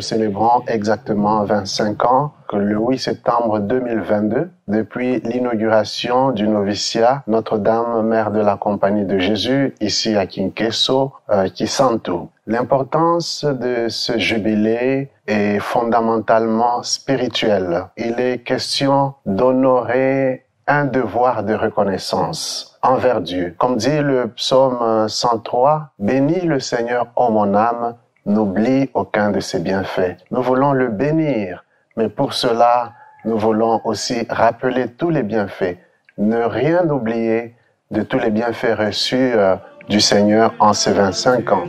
célébrons exactement 25 ans que le 8 septembre 2022, depuis l'inauguration du noviciat Notre-Dame, Mère de la Compagnie de Jésus, ici à Kinkeso, Kisantu. L'importance de ce jubilé est fondamentalement spirituelle. Il est question d'honorer un devoir de reconnaissance envers Dieu. Comme dit le psaume 103, « Bénis le Seigneur, ô mon âme, n'oublie aucun de ses bienfaits. » Nous voulons le bénir, mais pour cela, nous voulons aussi rappeler tous les bienfaits. Ne rien oublier de tous les bienfaits reçus du Seigneur en ces 25 ans.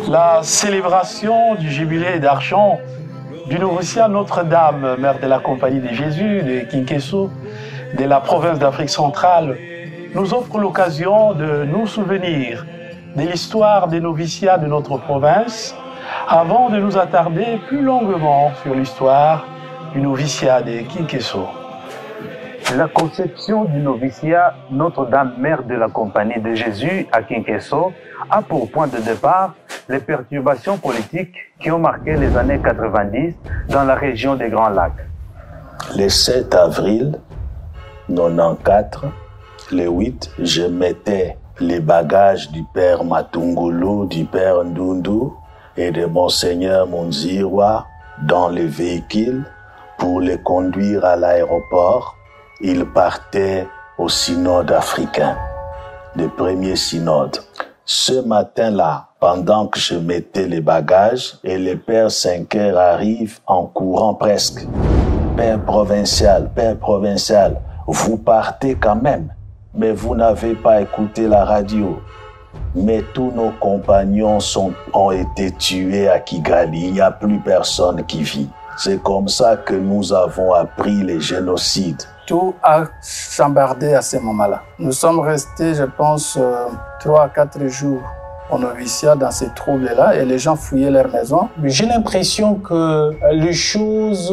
La célébration du jubilé d'argent du noviciat Notre-Dame, Mère de la Compagnie de Jésus, de Kinkeso, de la province d'Afrique centrale, nous offre l'occasion de nous souvenir de l'histoire des noviciats de notre province avant de nous attarder plus longuement sur l'histoire du noviciat de Kinkeso. La conception du noviciat Notre-Dame, Mère de la Compagnie de Jésus à Kinkeso a pour point de départ les perturbations politiques qui ont marqué les années 90 dans la région des Grands Lacs. Le 7 avril 94, le 8, je mettais les bagages du père Matungulu, du père Ndundu et de Monseigneur Munzirwa dans le véhicule pour les conduire à l'aéroport. Ils partaient au synode africain, le premier synode. Ce matin-là, pendant que je mettais les bagages, et le père Cinquer arrive en courant presque. Père provincial, vous partez quand même, mais vous n'avez pas écouté la radio. Mais tous nos compagnons ont été tués à Kigali, il n'y a plus personne qui vit. C'est comme ça que nous avons appris les génocides. Tout a chambardé à ce moment-là. Nous sommes restés, je pense, 3 à 4 jours au noviciat dans ces troubles-là et les gens fouillaient leurs maisons. J'ai l'impression que les choses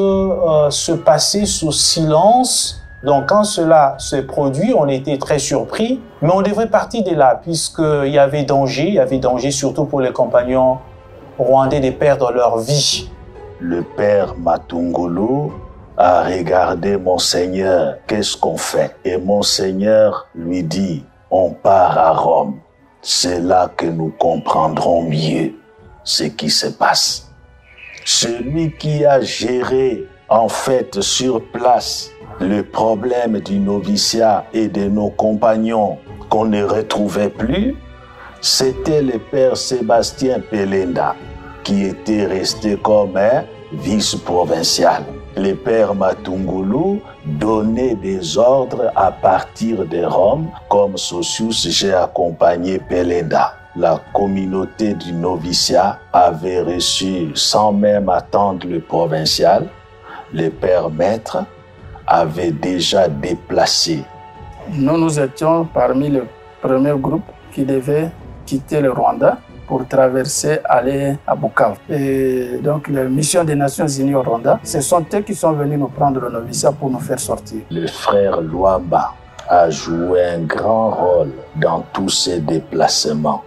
se passaient sous silence. Donc quand cela s'est produit, on était très surpris. Mais on devrait partir de là puisqu'il y avait danger surtout pour les compagnons rwandais de perdre leur vie. Le père Matungulu a regardé Monseigneur, qu'est-ce qu'on fait? Et Monseigneur lui dit, on part à Rome. C'est là que nous comprendrons mieux ce qui se passe. Celui qui a géré en fait sur place le problème du noviciat et de nos compagnons qu'on ne retrouvait plus, c'était le père Sébastien Pelenda qui était resté comme un vice-provincial. Le père Matungulu donnait des ordres à partir de Rome. Comme Socius, j'ai accompagné Pelenda. La communauté du noviciat avait reçu, sans même attendre le provincial, le père maître avait déjà déplacé. Nous étions parmi le premier groupe qui devait quitter le Rwanda pour traverser, aller à Bukavu. Et donc, la mission des Nations Unies au Rwanda, ce sont eux qui sont venus nous prendre le noviciat pour nous faire sortir. Le frère Luamba a joué un grand rôle dans tous ces déplacements.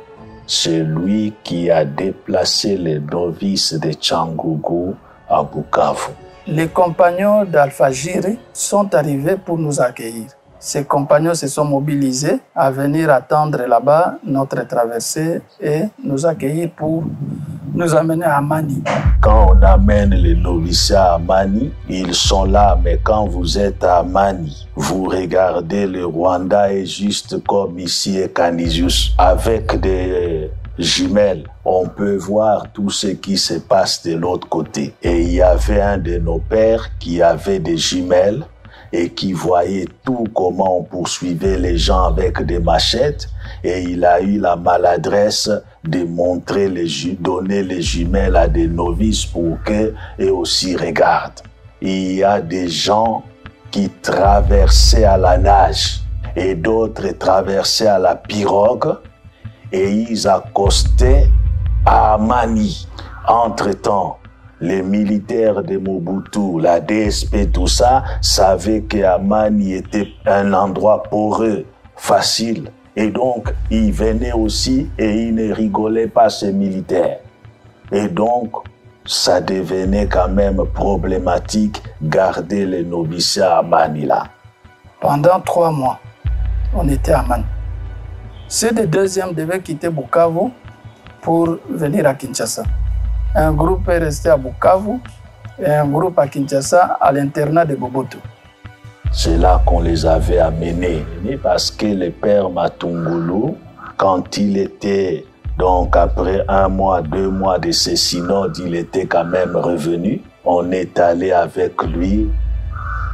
C'est lui qui a déplacé les novices de Tchangougou à Bukavu. les compagnons d'Alpha Jiri sont arrivés pour nous accueillir. Ces compagnons se sont mobilisés à venir attendre là-bas notre traversée et nous accueillir pour nous amener à Mani. Quand on amène les noviciats à Mani, ils sont là, mais quand vous êtes à Mani, vous regardez le Rwanda est juste comme ici à Canisius, avec des jumelles. On peut voir tout ce qui se passe de l'autre côté. Et il y avait un de nos pères qui avait des jumelles et qui voyait tout comment on poursuivait les gens avec des machettes, et il a eu la maladresse de montrer donner les jumelles à des novices pour qu'eux aussi regardent. Il y a des gens qui traversaient à la nage et d'autres traversaient à la pirogue et ils accostaient à Mani. Entre-temps, les militaires de Mobutu, la DSP, tout ça, savaient qu'Amani était un endroit poreux, facile. Et donc, ils venaient aussi et ils ne rigolaient pas, ces militaires. Et donc, ça devenait quand même problématique garder les noviciats à Mani là. Pendant 3 mois, on était à Mani. Ceux des deuxièmes devaient quitter Bukavu pour venir à Kinshasa. Un groupe est resté à Bukavu et un groupe à Kinshasa à l'internat de Boboto. C'est là qu'on les avait amenés. Parce que le père Matungulu, quand il était, donc après 1 mois, 2 mois de ce synode, il était quand même revenu. On est allé avec lui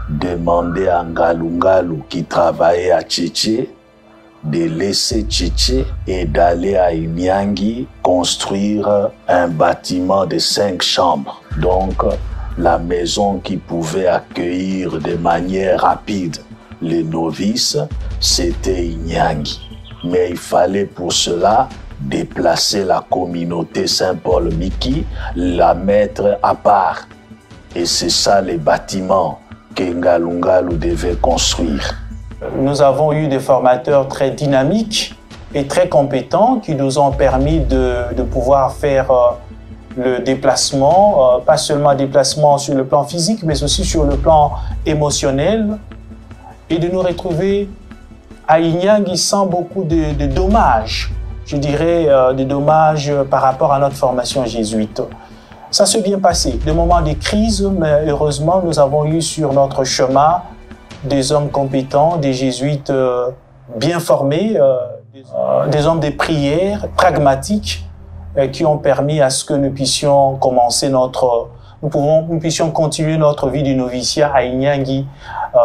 demander à Ngalungalu qui travaillait à Tchétché de laisser Tchétché et d'aller à Inyangi construire un bâtiment de 5 chambres. Donc, la maison qui pouvait accueillir de manière rapide les novices, c'était Inyangi. Mais il fallait pour cela déplacer la communauté Saint-Paul-Miki, la mettre à part. Et c'est ça les bâtiments que Ngalungalu devait construire. Nous avons eu des formateurs très dynamiques et très compétents qui nous ont permis de pouvoir faire le déplacement, pas seulement un déplacement sur le plan physique, mais aussi sur le plan émotionnel, et de nous retrouver à Inyangi sans beaucoup de dommages, je dirais des dommages par rapport à notre formation jésuite. Ça s'est bien passé, des moments de crise, mais heureusement nous avons eu sur notre chemin des hommes compétents, des jésuites bien formés, des hommes de prière, pragmatiques, qui ont permis à ce que nous puissions commencer nous puissions continuer notre vie de noviciat à Inyangi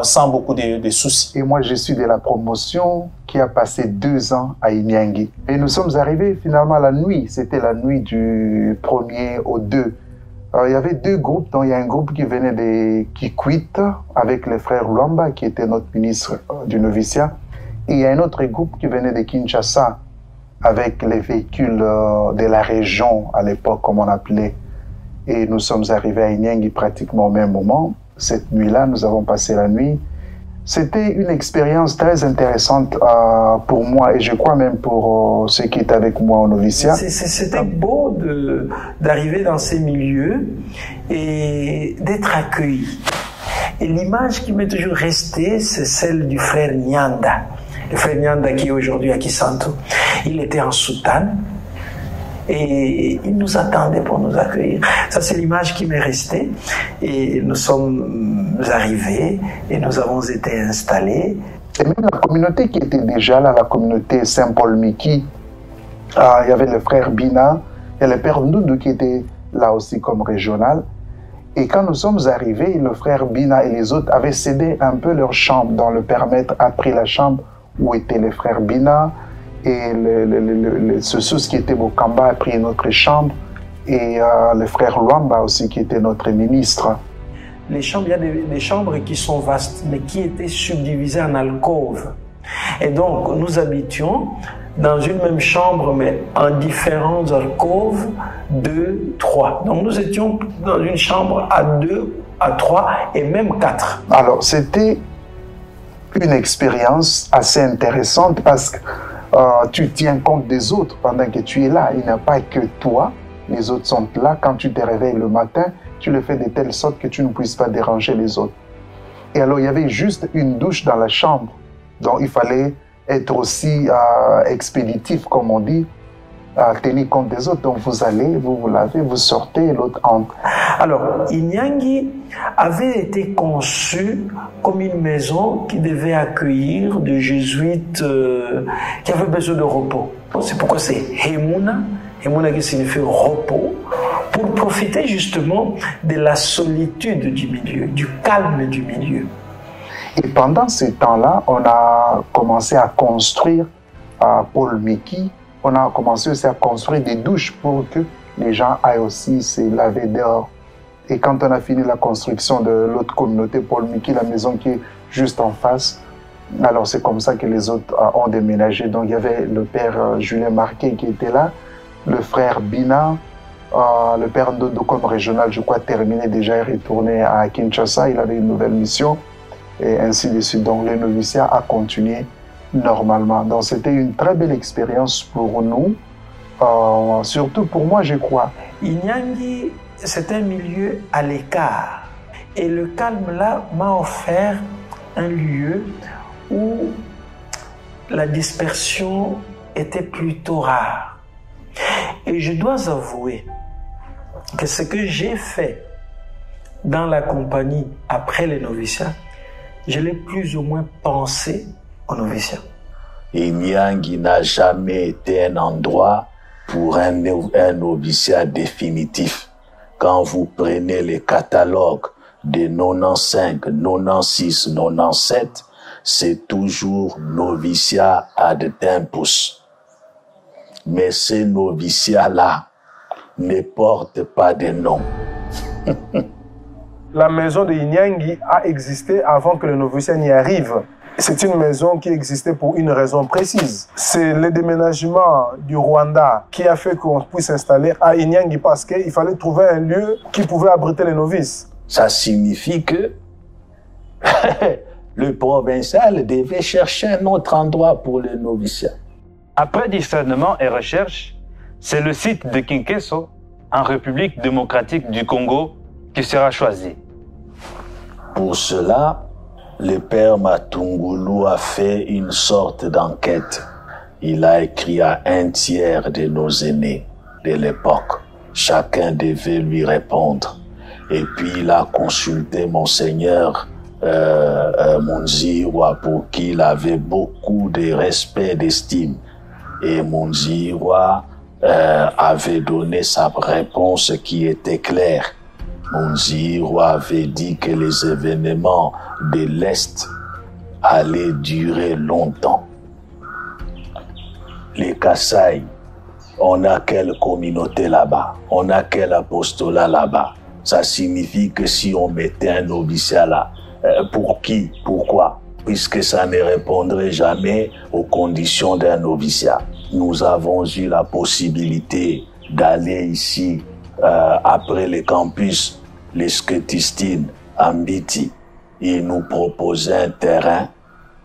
sans beaucoup de soucis. Et moi, je suis de la promotion qui a passé 2 ans à Inyangi. Et nous sommes arrivés finalement la nuit, c'était la nuit du 1er au 2. Alors, il y avait 2 groupes, donc il y a un groupe qui venait de Kikwit avec les frères Luamba, qui était notre ministre du noviciat, et il y a un autre groupe qui venait de Kinshasa avec les véhicules de la région à l'époque, comme on appelait. Et nous sommes arrivés à Inyangi pratiquement au même moment. Cette nuit-là, nous avons passé la nuit. C'était une expérience très intéressante pour moi et je crois même pour ceux qui étaient avec moi au noviciat. C'était beau d'arriver dans ces milieux et d'être accueilli. Et l'image qui m'est toujours restée, c'est celle du frère Nyanda. Le frère Nyanda qui est aujourd'hui à Kisantu. Il était en soutane et il nous attendait pour nous accueillir. Ça, c'est l'image qui m'est restée. Et nous sommes arrivés et nous avons été installés. Et même la communauté qui était déjà là, la communauté Saint-Paul-Miki, il y avait le frère Bina et le père Ndoudou qui était là aussi comme régional. Et quand nous sommes arrivés, le frère Bina et les autres avaient cédé un peu leur chambre, dont le père maître a pris la chambre où étaient les frères Bina. Et ce sous qui était Bokamba a pris notre chambre. Et le frère Luamba aussi qui était notre ministre. Les chambres, il y a des chambres qui sont vastes, mais qui étaient subdivisées en alcôves. Et donc, nous habitions dans une même chambre, mais en différentes alcôves, 2, 3. Donc, nous étions dans une chambre à 2, à 3 et même 4. Alors, c'était une expérience assez intéressante parce que tu tiens compte des autres pendant que tu es là. Il n'y a pas que toi. Les autres sont là. Quand tu te réveilles le matin, tu le fais de telle sorte que tu ne puisses pas déranger les autres. Et alors, il y avait juste une douche dans la chambre. Donc, il fallait être aussi expéditif, comme on dit, à tenir compte des autres. Donc, vous allez, vous vous lavez, vous sortez, l'autre entre. Alors, Inyangi avait été conçu comme une maison qui devait accueillir des jésuites qui avaient besoin de repos. C'est pourquoi c'est Hemuna, Hemuna qui signifie repos, pour profiter justement de la solitude du milieu, du calme du milieu. Et pendant ce temps-là, on a commencé à construire à Paul Miki, on a commencé aussi à construire des douches pour que les gens aillent aussi se laver dehors. Et quand on a fini la construction de l'autre communauté, Paul Miki, la maison qui est juste en face, alors c'est comme ça que les autres ont déménagé. Donc il y avait le père Julien Marquet qui était là, le frère Bina, le père Ndodo comme régional, je crois, terminé déjà et retourné à Kinshasa. Il avait une nouvelle mission et ainsi de suite. Donc le noviciat a continué normalement. Donc c'était une très belle expérience pour nous, surtout pour moi, je crois. Inyangi, c'est un milieu à l'écart. Et le calme là m'a offert un lieu où la dispersion était plutôt rare. Et je dois avouer que ce que j'ai fait dans la compagnie après le noviciat, je l'ai plus ou moins pensé au noviciat. Inyangi n'a jamais été un endroit pour un noviciat définitif. Quand vous prenez les catalogues de 95, 96, 97, c'est toujours noviciat à de tempus. Mais ces noviciats-là ne portent pas de nom. La maison de Inyangi a existé avant que le noviciat n'y arrive. C'est une maison qui existait pour une raison précise. C'est le déménagement du Rwanda qui a fait qu'on puisse s'installer à Inyangi parce qu'il fallait trouver un lieu qui pouvait abriter les novices. Ça signifie que le provincial devait chercher un autre endroit pour le noviciat. Après discernement et recherche, c'est le site de Kinkeso, en République démocratique du Congo, qui sera choisi. Pour cela, le père Matungulu a fait une sorte d'enquête. Il a écrit à un tiers de nos aînés de l'époque. Chacun devait lui répondre. Et puis il a consulté Monseigneur Munzirwa, pour qui il avait beaucoup de respect et d'estime. Et Munzirwa avait donné sa réponse qui était claire. Munzirwa avait dit que les événements de l'Est allaient durer longtemps. Les Kasaï, on a quelle communauté là-bas? On a quel apostolat là-bas? Ça signifie que si on mettait un noviciat là, pour qui? Pourquoi? Puisque ça ne répondrait jamais aux conditions d'un noviciat. Nous avons eu la possibilité d'aller ici, après le campus, les Sketistines, à Mbiti. Ils nous proposaient un terrain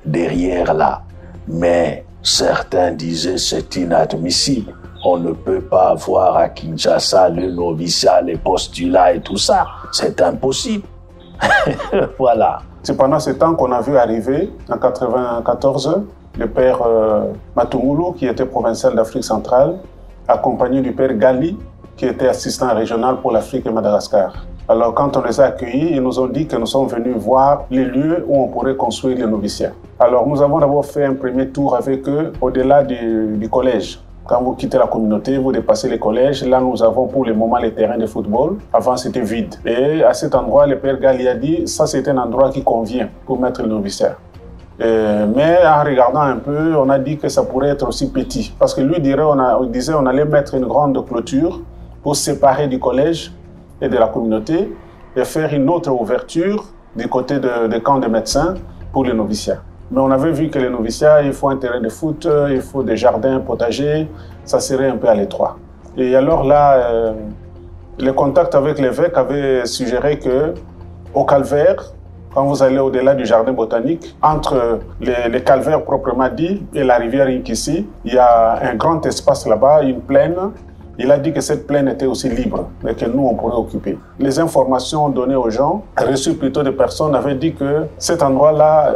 derrière là. Mais certains disaient c'est inadmissible. On ne peut pas avoir à Kinshasa le noviciat, les postulats et tout ça. C'est impossible. Voilà. C'est pendant ce temps qu'on a vu arriver, en 1994, le père Matungulu, qui était provincial d'Afrique centrale, accompagné du père Gali, qui était assistant régional pour l'Afrique et Madagascar. Alors, quand on les a accueillis, ils nous ont dit que nous sommes venus voir les lieux où on pourrait construire les noviciats. Alors, nous avons d'abord fait un premier tour avec eux au-delà du collège. Quand vous quittez la communauté, vous dépassez les collèges. Là, nous avons pour le moment les terrains de football. Avant, c'était vide. Et à cet endroit, le père Gali a dit, ça, c'est un endroit qui convient pour mettre le noviciat. Mais en regardant un peu, on a dit que ça pourrait être aussi petit. Parce que lui disait on allait mettre une grande clôture pour séparer du collège et de la communauté et faire une autre ouverture du côté des camps de médecins pour les noviciats. Mais on avait vu que les noviciats, il faut un terrain de foot, il faut des jardins potagers, ça serait un peu à l'étroit. Et alors là, le contact avec l'évêque avait suggéré que au calvaire, quand vous allez au-delà du jardin botanique, entre les calvaires proprement dit et la rivière Inkissi, il y a un grand espace là-bas, une plaine, il a dit que cette plaine était aussi libre et que nous, on pourrait occuper. Les informations données aux gens, reçues plutôt de personnes, avaient dit que cet endroit-là,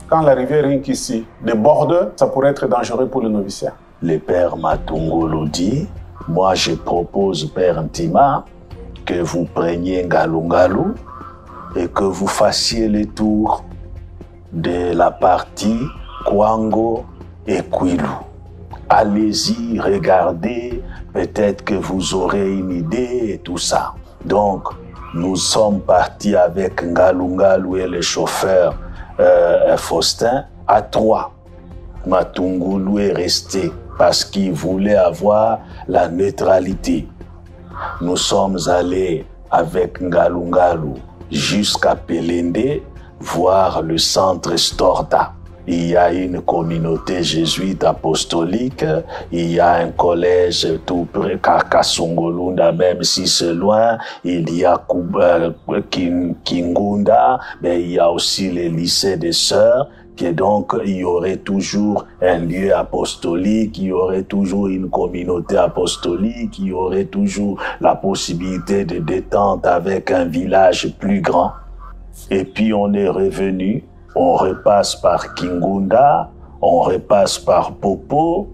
quand la rivière Rinkisi déborde, ça pourrait être dangereux pour le noviciat. Le père Matungulu dit, moi je propose, père Ntima, que vous preniez Ngalungalu et que vous fassiez le tour de la partie Kwango et Kwilu. Allez-y, regardez, peut-être que vous aurez une idée et tout ça. Donc, nous sommes partis avec Ngalungalu et le chauffeur Faustin à 3. Matungulu est resté parce qu'il voulait avoir la neutralité. Nous sommes allés avec Ngalungalu jusqu'à Pelende, voir le centre Storda. Il y a une communauté jésuite apostolique, il y a un collège tout près, Kasongolunda, même si c'est loin, il y a Kingunda, mais il y a aussi les lycées des sœurs, que donc il y aurait toujours un lieu apostolique, il y aurait toujours une communauté apostolique, il y aurait toujours la possibilité de détente avec un village plus grand. Et puis on est revenu, on repasse par Kingunda, on repasse par Popo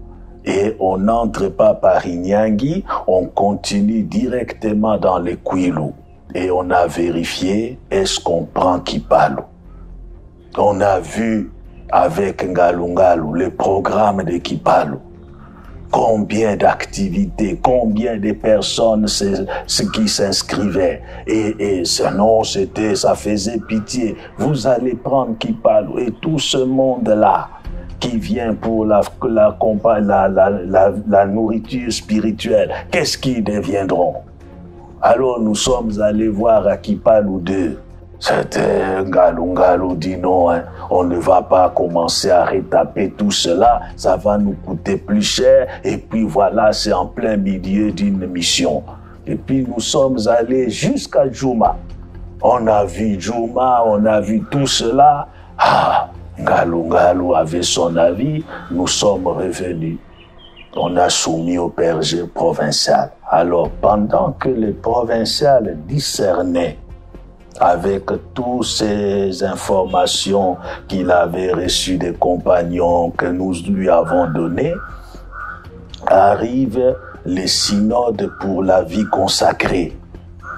et on n'entre pas par Inyangi, on continue directement dans les Kwilu. Et on a vérifié, est-ce qu'on prend Kipalu? On a vu avec Ngalungalu le programme de Kipalu. Combien d'activités, combien de personnes qui s'inscrivaient. Et sinon, ça faisait pitié. Vous allez prendre Kipalu. Et tout ce monde-là qui vient pour la nourriture spirituelle, qu'est-ce qu'ils deviendront? Alors nous sommes allés voir à Kipalu 2. C'était Ngalungalu dit non, hein, on ne va pas commencer à retaper tout cela, ça va nous coûter plus cher. Et puis voilà, c'est en plein milieu d'une mission. Et puis nous sommes allés jusqu'à Djouma. On a vu Djouma, on a vu tout cela. Ah, Ngalungalu avait son avis, nous sommes revenus. On a soumis au père provincial. Alors pendant que le provincial discernait avec toutes ces informations qu'il avait reçues des compagnons que nous lui avons données, arrive le synode pour la vie consacrée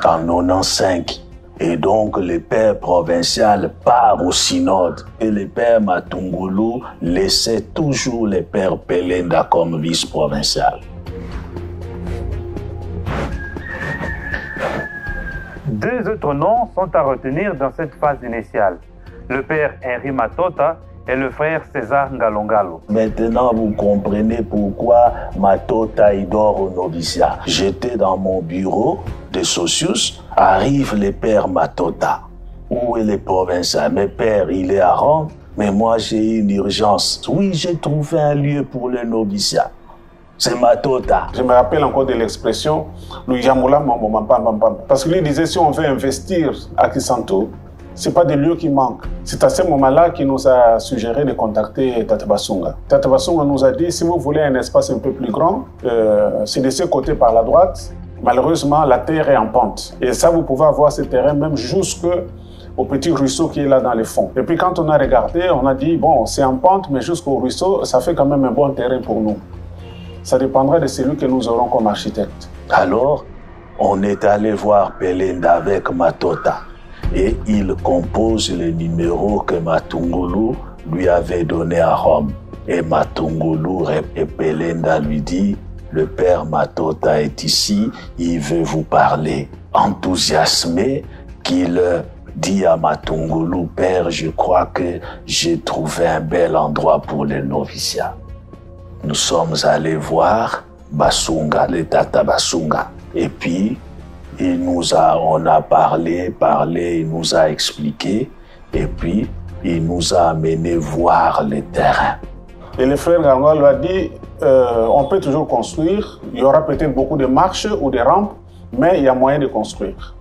en 95. Et donc le père provincial part au synode et le père Matungulu laissait toujours le père Pelenda comme vice-provincial. Deux autres noms sont à retenir dans cette phase initiale. Le père Henri Matota et le frère César Ngalungalu. Maintenant, vous comprenez pourquoi Matota il dort au noviciat. J'étais dans mon bureau de Socius, arrive le père Matota. Où est le provincial? Mes pères, il est à Rome, mais moi j'ai une urgence. Oui, j'ai trouvé un lieu pour le noviciat. C'est Matota. Je me rappelle encore de l'expression Louis-Jamoula Mambomampam. Parce que lui disait, si on veut investir à Kisantu, ce n'est pas des lieux qui manquent. C'est à ce moment-là qu'il nous a suggéré de contacter Tata Basunga. Tata Basunga nous a dit, si vous voulez un espace un peu plus grand, c'est de ce côté par la droite. Malheureusement, la terre est en pente. Et ça, vous pouvez avoir ce terrain même jusqu'au petit ruisseau qui est là dans le fond. Et puis quand on a regardé, on a dit, bon, c'est en pente, mais jusqu'au ruisseau, ça fait quand même un bon terrain pour nous. Ça dépendra de celui que nous aurons comme architecte. Alors, on est allé voir Pelenda avec Matota et il compose le numéro que Matungulu lui avait donné à Rome. Et Matungulu et Pelenda lui dit, le père Matota est ici, il veut vous parler. Enthousiasmé, qu'il dit à Matungulu, père, je crois que j'ai trouvé un bel endroit pour le noviciat. Nous sommes allés voir Basunga, le Tata Basunga. Et puis, on a parlé, il nous a expliqué. Et puis, il nous a amené voir le terrain. Et le frère Gangwa lui a dit, on peut toujours construire. Il y aura peut-être beaucoup de marches ou de rampes, mais il y a moyen de construire.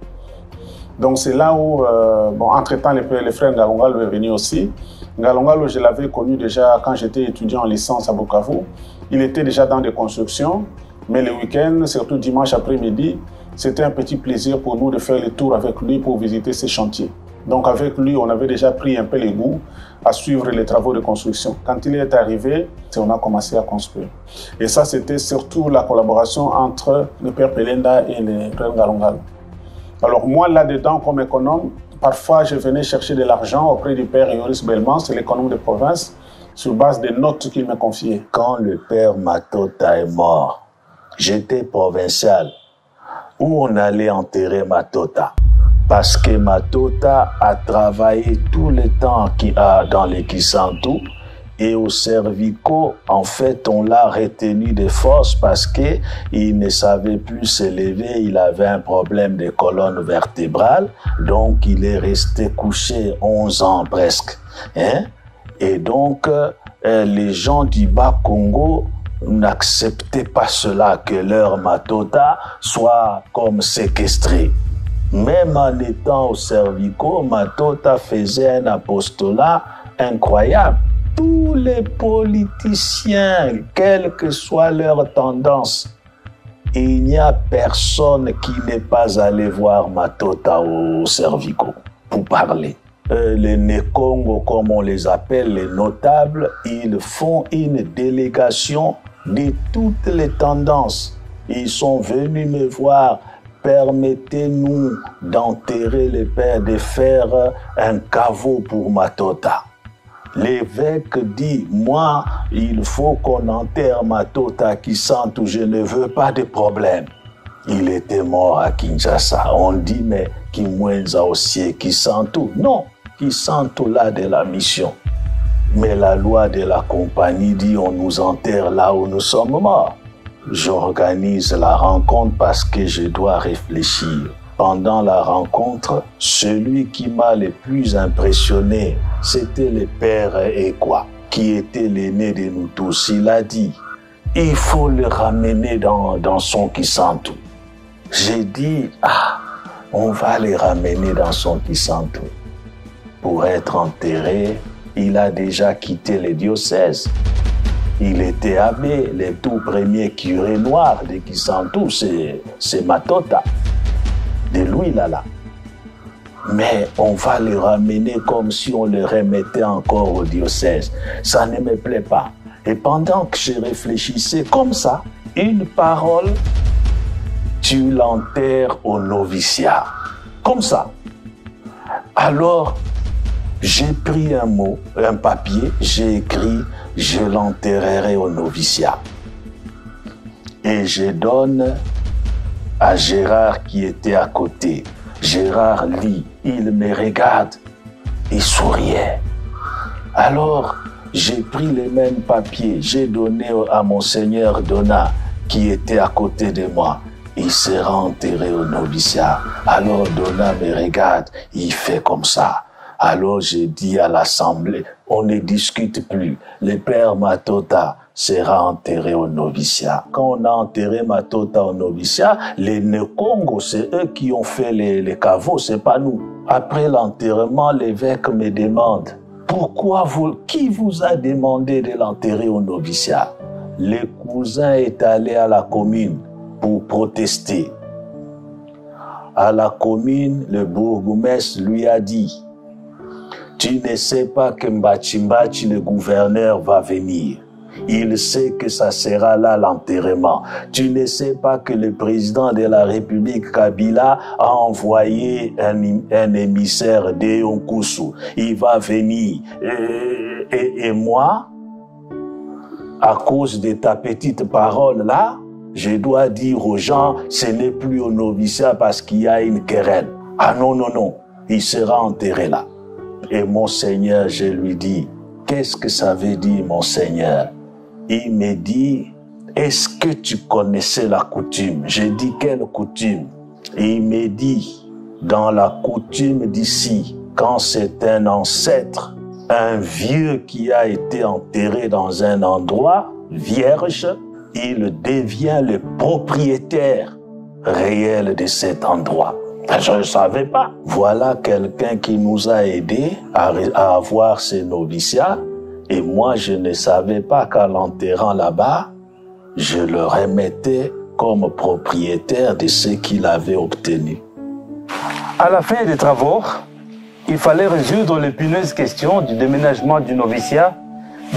Donc c'est là où, entre-temps, le frère Ngalungalu est venu aussi. Ngalungalu, je l'avais connu déjà quand j'étais étudiant en licence à Bukavu. Il était déjà dans des constructions Mais le week-end, surtout dimanche après-midi, c'était un petit plaisir pour nous de faire le tour avec lui pour visiter ses chantiers. Donc avec lui, on avait déjà pris un peu le goût à suivre les travaux de construction. Quand il est arrivé, on a commencé à construire. Et ça, c'était surtout la collaboration entre le père Pelenda et le père Ngalongalo. Alors moi, là-dedans, comme économe, parfois je venais chercher de l'argent auprès du père Yoris Belmans, l'économe de province, sur base des notes qu'il me confiait. Quand le père Matota est mort, j'étais provincial. Où on allait enterrer Matota? Parce que Matota a travaillé tout le temps dans les Kisantu et au cervico, en fait, on l'a retenu de force parce que il ne savait plus se lever, il avait un problème de colonne vertébrale, donc il est resté couché 11 ans presque. Hein? Et donc, les gens du Bas-Congo n'acceptaient pas cela, que leur Matota soit comme séquestré. Même en étant au cervico, Matota faisait un apostolat incroyable. Tous les politiciens, quelle que soit leur tendance, il n'y a personne qui n'est pas allé voir Matota au cervico pour parler. Les Nekongo, comme on les appelle, les notables, ils font une délégation de toutes les tendances. Ils sont venus me voir. Permettez-nous d'enterrer le père, de faire un caveau pour Matota. L'évêque dit, moi, il faut qu'on enterre Matota Kisantu, je ne veux pas de problème. Il était mort à Kinshasa. On dit, mais Kimwenza aussi Kisantu. Non, Kisantu là de la mission. Mais la loi de la compagnie dit, on nous enterre là où nous sommes morts. J'organise la rencontre parce que je dois réfléchir. Pendant la rencontre, celui qui m'a le plus impressionné, c'était le père Ekwa, qui était l'aîné de nous tous. Il a dit, il faut le ramener dans son Kisantu. J'ai dit, on va le ramener dans son Kisantu. Pour être enterré, il a déjà quitté le diocèse. Il était abbé, le tout premier curé noir de Kisantu, c'est Matota, de Louis Lala. Mais on va le ramener comme si on le remettait encore au diocèse. Ça ne me plaît pas. Et pendant que je réfléchissais comme ça, une parole, tu l'enterres au noviciat. Comme ça. Alors, j'ai pris un papier, j'ai écrit « Je l'enterrerai au noviciat ». Et je donne à Gérard qui était à côté. Gérard lit, il me regarde, il souriait. Alors, j'ai pris les mêmes papiers, j'ai donné à Monseigneur Donat qui était à côté de moi. Il sera enterré au noviciat. Alors Donat me regarde, il fait comme ça. Alors j'ai dit à l'assemblée, on ne discute plus. Le père Matota sera enterré au noviciat. Quand on a enterré Matota au noviciat, les Nekongo, c'est eux qui ont fait les caveaux, c'est pas nous. Après l'enterrement, l'évêque me demande, qui vous a demandé de l'enterrer au noviciat? Le cousin est allé à la commune pour protester. À la commune, le bourgmestre lui a dit, tu ne sais pas que Mbachimbachi, le gouverneur, va venir. Il sait que ça sera là l'enterrement. Tu ne sais pas que le président de la République, Kabila, a envoyé un émissaire de Yonkusu. Il va venir. Et moi, à cause de ta petite parole là, je dois dire aux gens, ce n'est plus au noviciat parce qu'il y a une querelle. Ah non, non, non, il sera enterré là. Et Monseigneur, je lui dis, qu'est-ce que ça veut dire, Monseigneur? Il me dit, est-ce que tu connaissais la coutume? J'ai dit, quelle coutume? Et il me dit, dans la coutume d'ici, quand c'est un ancêtre, un vieux qui a été enterré dans un endroit vierge, il devient le propriétaire réel de cet endroit. Je ne savais pas. Voilà quelqu'un qui nous a aidés à avoir ces noviciats. Et moi, je ne savais pas qu'en l'enterrant là-bas, je le remettais comme propriétaire de ce qu'il avait obtenu. À la fin des travaux, il fallait résoudre l'épineuse question du déménagement du noviciat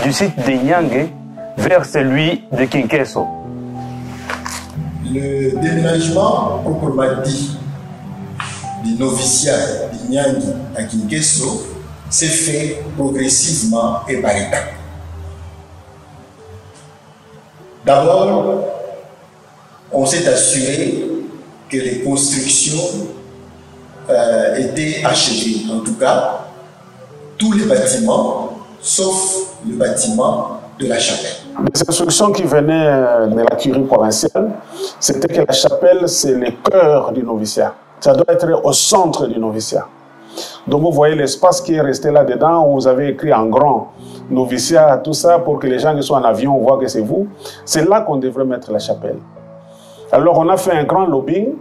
du site de Nyangé vers celui de Kinkeso. Le déménagement proprement dit du noviciat de Nyangé à Kinkeso s'est fait progressivement et par étapes. D'abord, on s'est assuré que les constructions étaient achevées. En tout cas, tous les bâtiments, sauf le bâtiment de la chapelle. Les instructions qui venaient de la curie provinciale, c'était que la chapelle, c'est le cœur du noviciat. Ça doit être au centre du noviciat. Donc vous voyez l'espace qui est resté là-dedans, où vous avez écrit en grand noviciat, tout ça, pour que les gens qui sont en avion voient que c'est vous. C'est là qu'on devrait mettre la chapelle. Alors on a fait un grand lobbying,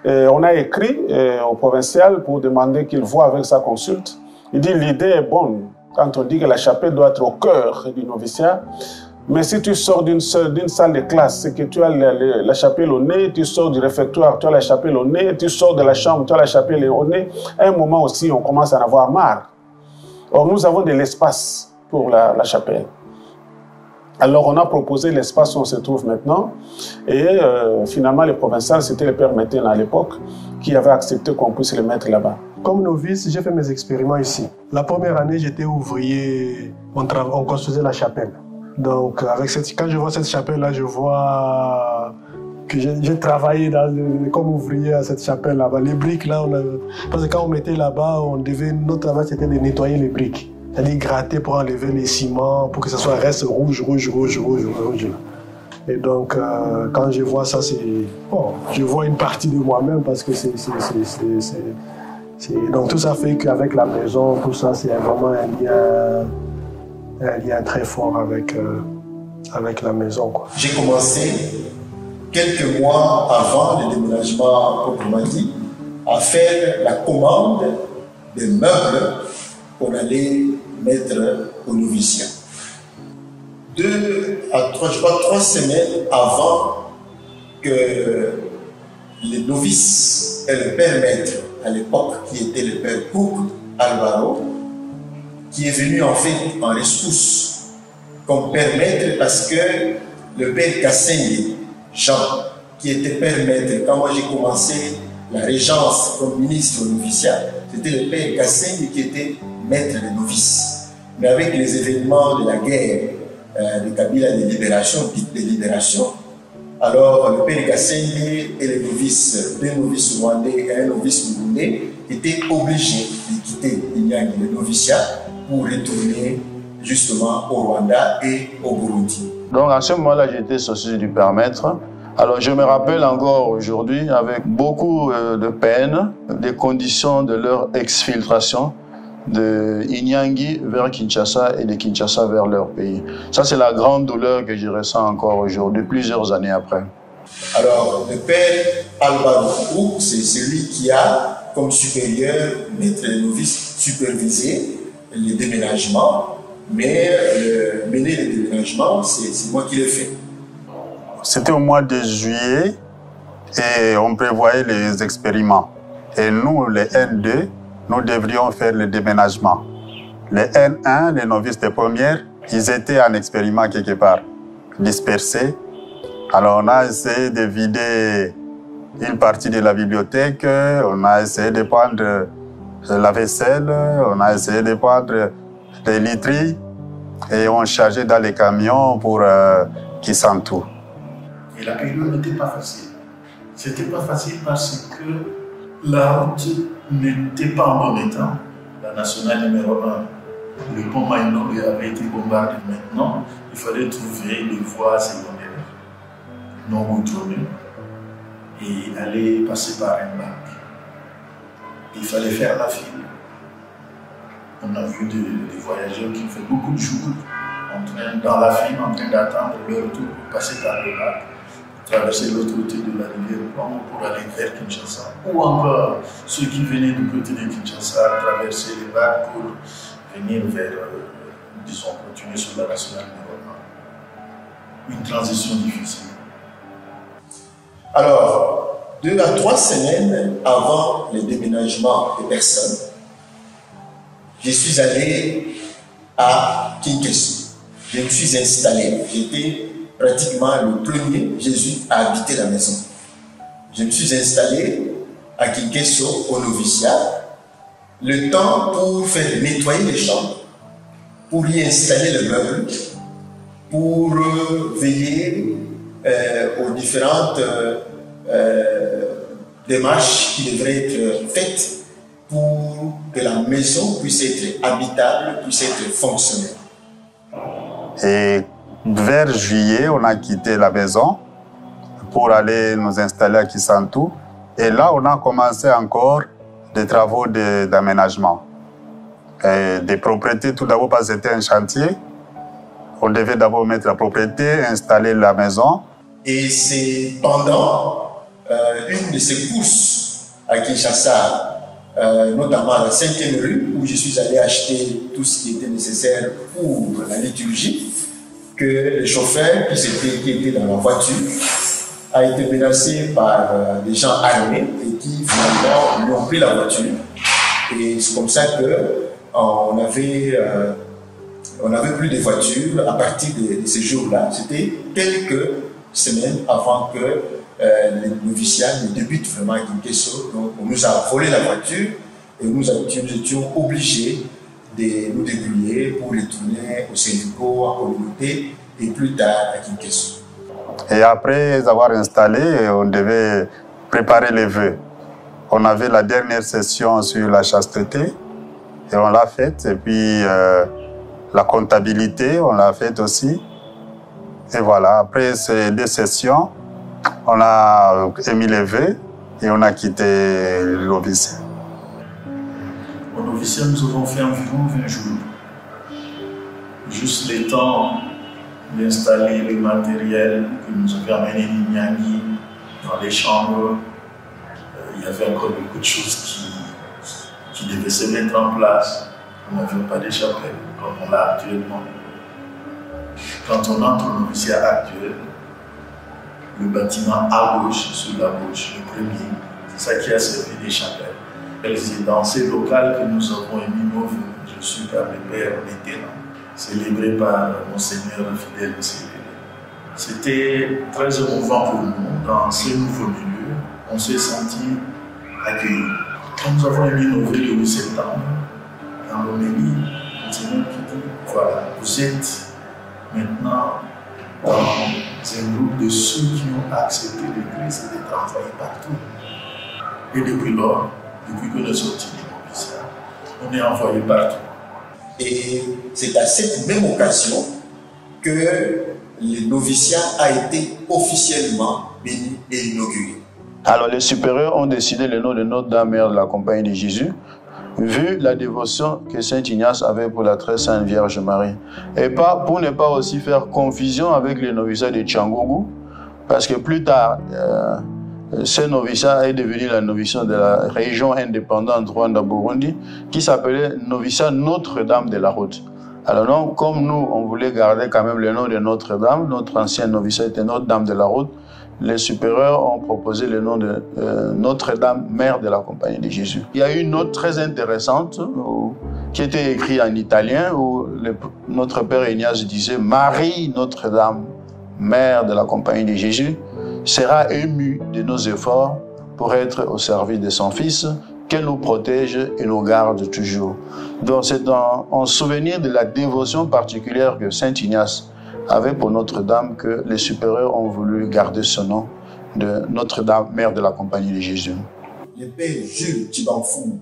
on a écrit au provincial pour demander qu'il voit avec sa consulte. Il dit l'idée est bonne quand on dit que la chapelle doit être au cœur du noviciat. Mais si tu sors d'une salle de classe, c'est que tu as la chapelle au nez, tu sors du réfectoire, tu as la chapelle au nez, tu sors de la chambre, tu as la chapelle au nez. À un moment aussi, on commence à en avoir marre. Or, nous avons de l'espace pour la chapelle. Alors, on a proposé l'espace où on se trouve maintenant. Et finalement, les provinciales, c'était le père Métain à l'époque, qui avait accepté qu'on puisse les mettre là-bas. Comme novice, j'ai fait mes expériments ici. La première année, j'étais ouvrier, on construisait la chapelle. Donc, quand je vois cette chapelle-là, je vois que j'ai travaillé comme ouvrier à cette chapelle-là. Les briques, là, parce que quand on mettait là-bas, notre travail, c'était de nettoyer les briques. C'est-à-dire gratter pour enlever les ciments, pour que ça reste rouge. Et donc, quand je vois ça, bon, je vois une partie de moi-même parce que donc tout ça fait qu'avec la maison, tout ça, c'est vraiment un lien très fort avec la maison, quoi. J'ai commencé quelques mois avant le déménagement proprement dit à faire la commande des meubles qu'on allait mettre au noviciat. 2 à 3 semaines avant que les novices et le père maître à l'époque, qui était le père Cook Alvaro, qui est venu en fait en rescousse comme père maître parce que le père Kassenge Jean, qui était père maître, quand moi j'ai commencé la régence comme ministre au noviciat, c'était le père Kassenge qui était maître des novices. Mais avec les événements de la guerre de Kabila de libération, alors le père Kassenge et les novices, 2 novices rwandais et un novice burundais, étaient obligés de quitter le noviciat pour retourner justement au Rwanda et au Burundi. Donc à ce moment-là, j'étais sorti du père maître. Alors je me rappelle encore aujourd'hui avec beaucoup de peine des conditions de leur exfiltration de Inyangi vers Kinshasa et de Kinshasa vers leur pays. Ça, c'est la grande douleur que je ressens encore aujourd'hui, plusieurs années après. Alors, le père Alvaro, c'est celui qui a comme supérieur, maître et novice, supervisé les déménagements, mais mener les déménagements, c'est moi qui l'ai fait. C'était au mois de juillet et on prévoyait les expériments. Et nous, les N2, nous devrions faire le déménagement. Les N1, les novices de première, ils étaient en expériment quelque part, dispersés. Alors on a essayé de vider une partie de la bibliothèque, on a essayé de prendre la vaisselle, on a essayé de prendre les literies et on chargeait dans les camions pour qu'ils s'entourent. Et la période n'était pas facile. C'était pas facile parce que la route n'était pas en bon état. La nationale numéro 1, le pont Maïnogue avait été bombardé maintenant. Il fallait trouver des voies secondaires non goudronnées et aller passer par un bac. Il fallait faire la file. On a vu des voyageurs qui ont fait beaucoup de jours dans la file, en train d'attendre leur retour pour passer par le bac, traverser l'autre côté de la rivière pour aller vers Kinshasa. Ou encore ceux qui venaient du côté de Kinshasa traverser les bacs pour venir vers, disons, continuer sur la nationale numéro une transition difficile? Alors, 2 à 3 semaines avant le déménagement des personnes, je suis allé à Kinshasa. Je me suis installé. J'étais pratiquement le premier jésuite à habiter la maison. Je me suis installé à Kinshasa au noviciat, le temps pour faire nettoyer les chambres, pour y installer le meuble, pour veiller aux différentes démarches qui devraient être faites pour que la maison puisse être habitable, puisse être fonctionnelle. Et vers juillet, on a quitté la maison pour aller nous installer à Kisantu. Et là, on a commencé encore des travaux d'aménagement. Des propriétés, tout d'abord parce que c'était un chantier. On devait d'abord mettre la propriété, installer la maison. Et c'est pendant une de ces courses à Kinshasa, notamment à la 5e rue, où je suis allé acheter tout ce qui était nécessaire pour la liturgie, que le chauffeur qui était dans la voiture a été menacé par des gens armés et qui finalement lui ont pris la voiture. Et c'est comme ça qu'on n'avait plus de voitures à partir de ces jours-là. C'était quelques semaines avant que le noviciat ne débute vraiment à Kinshasa. Donc on nous a volé la voiture et nous étions obligés de nous débrouiller pour retourner au syndicat, à la communauté et plus tard à Kinshasa. Et après avoir installé, on devait préparer les vœux. On avait la dernière session sur la chasteté et on l'a faite. Et puis la comptabilité, on l'a faite aussi. Et voilà, après ces 2 sessions, on a émis les vœux et on a quitté le noviciat. Au noviciat, nous avons fait environ 20 jours. Juste le temps d'installer le matériel que nous avions amené Nyangi dans les chambres. Il y avait encore beaucoup de choses qui devaient se mettre en place. Nous n'avions pas de chapelle comme on l'a actuellement. Quand on entre au noviciat actuel, le bâtiment à gauche, sur la gauche, le premier, c'est ça qui a servi des chapelles. Et c'est dans ces locales que nous avons émis nos vœux. Je suis par le Père Mitterrand, célébré par Monseigneur Fidèle Célèbre. C'était très émouvant pour nous. Dans ces nouveaux milieux, on s'est senti accueillis. Quand nous avons émis nos vœux le 8 septembre, dans l'homélie, Monseigneur qui dit, voilà, vous êtes maintenant dans un groupe de ceux qui ont accepté l'Église et d'être envoyés partout. Et depuis lors, depuis que nous sommes sortis du noviciat, on est envoyés partout. Et c'est à cette même occasion que le noviciat a été officiellement béni et inauguré. Alors les supérieurs ont décidé le nom de Notre-Dame Mère de la Compagnie de Jésus, vu la dévotion que Saint Ignace avait pour la très sainte Vierge Marie. Et pas, pour ne pas aussi faire confusion avec le noviciat de Tchangougou, parce que plus tard, ce noviciat est devenu la noviciat de la région indépendante Rwanda-Burundi, qui s'appelait noviciat Notre-Dame de la Route. Alors donc, comme nous, on voulait garder quand même le nom de Notre-Dame, notre ancien noviciat était Notre-Dame de la Route, les supérieurs ont proposé le nom de Notre-Dame, Mère de la Compagnie de Jésus. Il y a une note très intéressante qui était écrite en italien où notre Père Ignace disait « Marie Notre-Dame, Mère de la Compagnie de Jésus, sera émue de nos efforts pour être au service de son Fils, qu'elle nous protège et nous garde toujours. » Donc c'est en souvenir de la dévotion particulière que Saint Ignace avait pour Notre-Dame que les supérieurs ont voulu garder ce nom de Notre-Dame, Mère de la Compagnie de Jésus. Le père Jules Tchibanfou,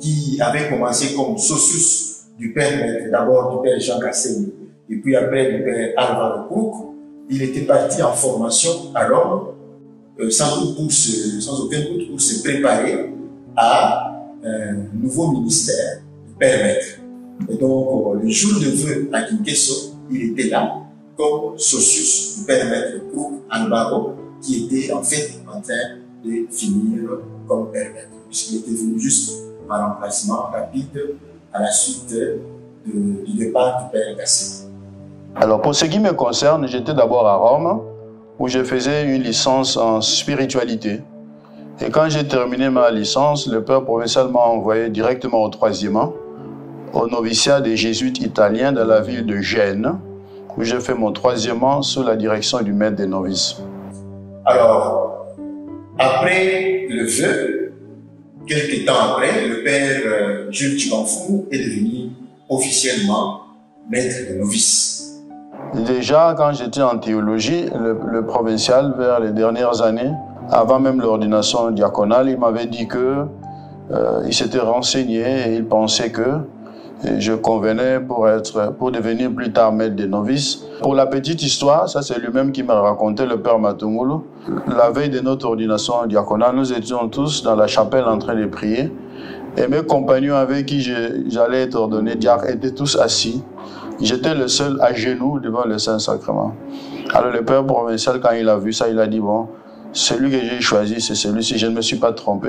qui avait commencé comme socius du père Maître, d'abord du père Jean Kassem, et puis après du père Alvaro Cook, il était parti en formation à Rome, sans aucun doute pour se préparer à un nouveau ministère, du père Maître. Et donc, le jour de vœux à Kinshasa, il était là, comme socius du père Maître Cook Alvaro, qui était en fait en train de finir comme père Maître, puisqu'il était venu juste en remplacement rapide à la suite du départ du père Kassem. Alors pour ce qui me concerne, j'étais d'abord à Rome, où je faisais une licence en spiritualité. Et quand j'ai terminé ma licence, le père provincial m'a envoyé directement au 3e an, au noviciat des jésuites italiens de la ville de Gênes, où j'ai fait mon 3e an sous la direction du maître des novices. Alors, après le vœu, quelques temps après, le père Jules Chibanfou est devenu officiellement maître des novices. Déjà, quand j'étais en théologie, le provincial, vers les dernières années, avant même l'ordination diaconale, il m'avait dit que il s'était renseigné et il pensait que je convenais pour devenir plus tard maître des novices. Pour la petite histoire, ça c'est lui-même qui m'a raconté, le père Matungulu. La veille de notre ordination diaconale, nous étions tous dans la chapelle en train de prier. Et mes compagnons avec qui j'allais être ordonné diacre étaient tous assis. J'étais le seul à genoux devant le Saint-Sacrement. Alors le père provincial, quand il a vu ça, il a dit, bon, celui que j'ai choisi, c'est celui-ci, je ne me suis pas trompé.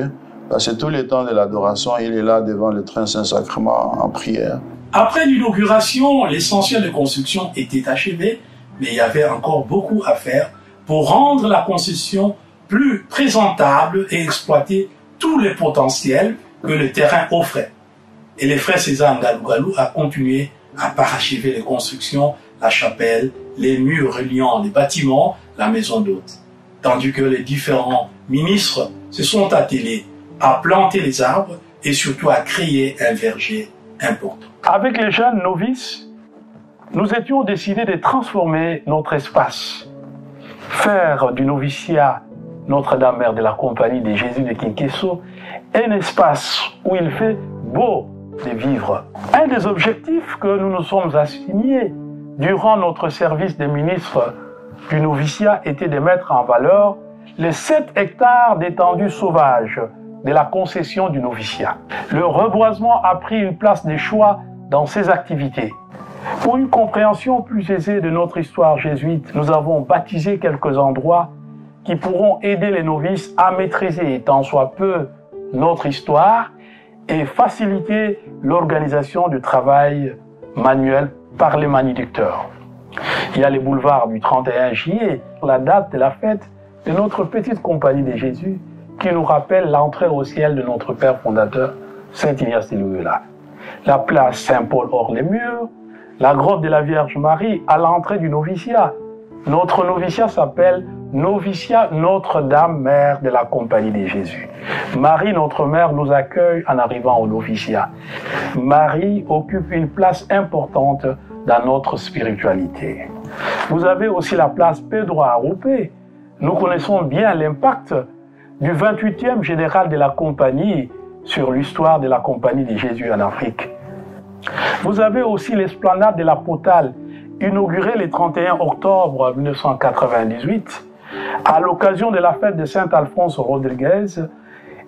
Parce que tous les temps de l'adoration, il est là devant le train Saint-Sacrement en prière. Après l'inauguration, l'essentiel de construction était achevé, mais il y avait encore beaucoup à faire pour rendre la concession plus présentable et exploiter tous les potentiels que le terrain offrait. Et les frères César Ngalougalou a continué à parachever les constructions, la chapelle, les murs reliant les bâtiments, la maison d'hôte. Tandis que les différents ministres se sont attelés à planter les arbres et surtout à créer un verger important. Avec les jeunes novices, nous étions décidés de transformer notre espace, faire du noviciat Notre-Dame Mère de la Compagnie de Jésus de Kinkeso un espace où il fait beau de vivre. Un des objectifs que nous nous sommes assignés durant notre service de ministre du noviciat était de mettre en valeur les 7 hectares d'étendue sauvage de la concession du noviciat. Le reboisement a pris une place de choix dans ces activités. Pour une compréhension plus aisée de notre histoire jésuite, nous avons baptisé quelques endroits qui pourront aider les novices à maîtriser tant soit peu notre histoire et faciliter l'organisation du travail manuel par les manuducteurs. Il y a les boulevards du 31 juillet, la date de la fête de notre petite compagnie de Jésus, qui nous rappelle l'entrée au ciel de notre Père fondateur, Saint Ignace de Loyola. La place Saint-Paul hors les murs, la grotte de la Vierge Marie à l'entrée du noviciat. Notre noviciat s'appelle Noviciat Notre-Dame Mère de la Compagnie de Jésus. Marie, notre mère, nous accueille en arrivant au noviciat. Marie occupe une place importante dans notre spiritualité. Vous avez aussi la place Pedro Arrupe. Nous connaissons bien l'impact du 28e général de la Compagnie sur l'histoire de la Compagnie de Jésus en Afrique. Vous avez aussi l'esplanade de la Potale, inaugurée le 31 octobre 1998, à l'occasion de la fête de Saint-Alphonse Rodriguez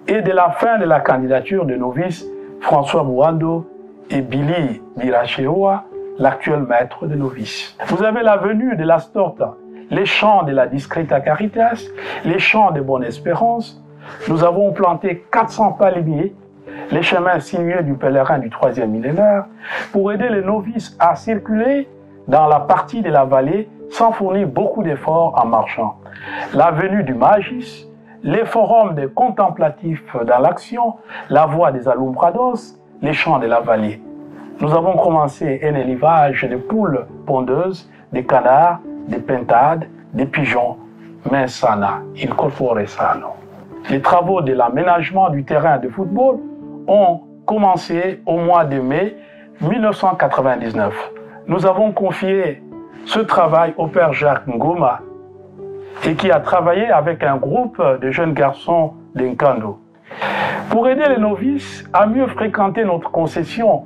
et de la fin de la candidature de novices François Bouando et Billy Biracheoa, l'actuel maître de novices. Vous avez l'avenue de la Storta, les champs de la Discreta Caritas, les champs de Bonne Espérance. Nous avons planté 400 palmiers, les chemins sinueux du pèlerin du 3e millénaire, pour aider les novices à circuler dans la partie de la vallée sans fournir beaucoup d'efforts en marchant. L'avenue du Magis, les forums des contemplatifs dans l'action, la voie des Alumbrados, les champs de la vallée. Nous avons commencé un élevage de poules pondeuses, des canards, des pintades, des pigeons, mais sana, il corpore sano. Les travaux de l'aménagement du terrain de football ont commencé au mois de mai 1999. Nous avons confié ce travail au père Jacques Ngoma et qui a travaillé avec un groupe de jeunes garçons d'Nkando. Pour aider les novices à mieux fréquenter notre concession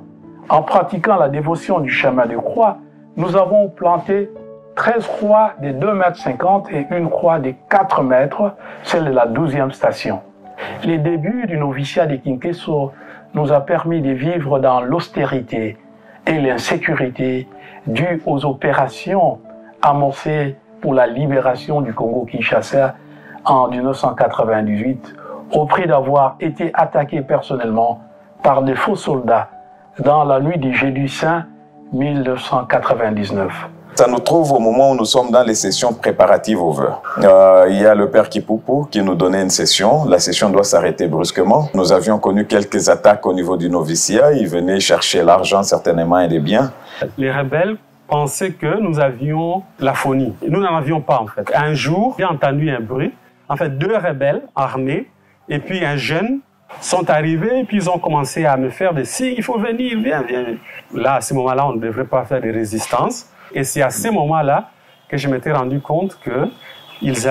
en pratiquant la dévotion du chemin de croix, nous avons planté 13 croix de 2,50 m et une croix de 4 mètres, celle de la 12e station. Les débuts du noviciat de Kinkeso nous a permis de vivre dans l'austérité et l'insécurité dues aux opérations amorcées pour la libération du Congo-Kinshasa en 1998, au prix d'avoir été attaqué personnellement par des faux soldats dans la nuit du Jeudi Saint 1999. Ça nous trouve au moment où nous sommes dans les sessions préparatives au vœu. Il y a le père Kipupu qui nous donnait une session. La session doit s'arrêter brusquement. Nous avions connu quelques attaques au niveau du noviciat. Ils venaient chercher l'argent certainement et des biens. Les rebelles pensaient que nous avions la phonie. Nous n'en avions pas en fait. Un jour, j'ai entendu un bruit. En fait, 2 rebelles armés et puis un jeune sont arrivés et puis ils ont commencé à me faire des signes. Il faut venir, viens, viens. Là, à ce moment-là, on ne devrait pas faire de résistance. Et c'est à ce moment-là que je m'étais rendu compte que ils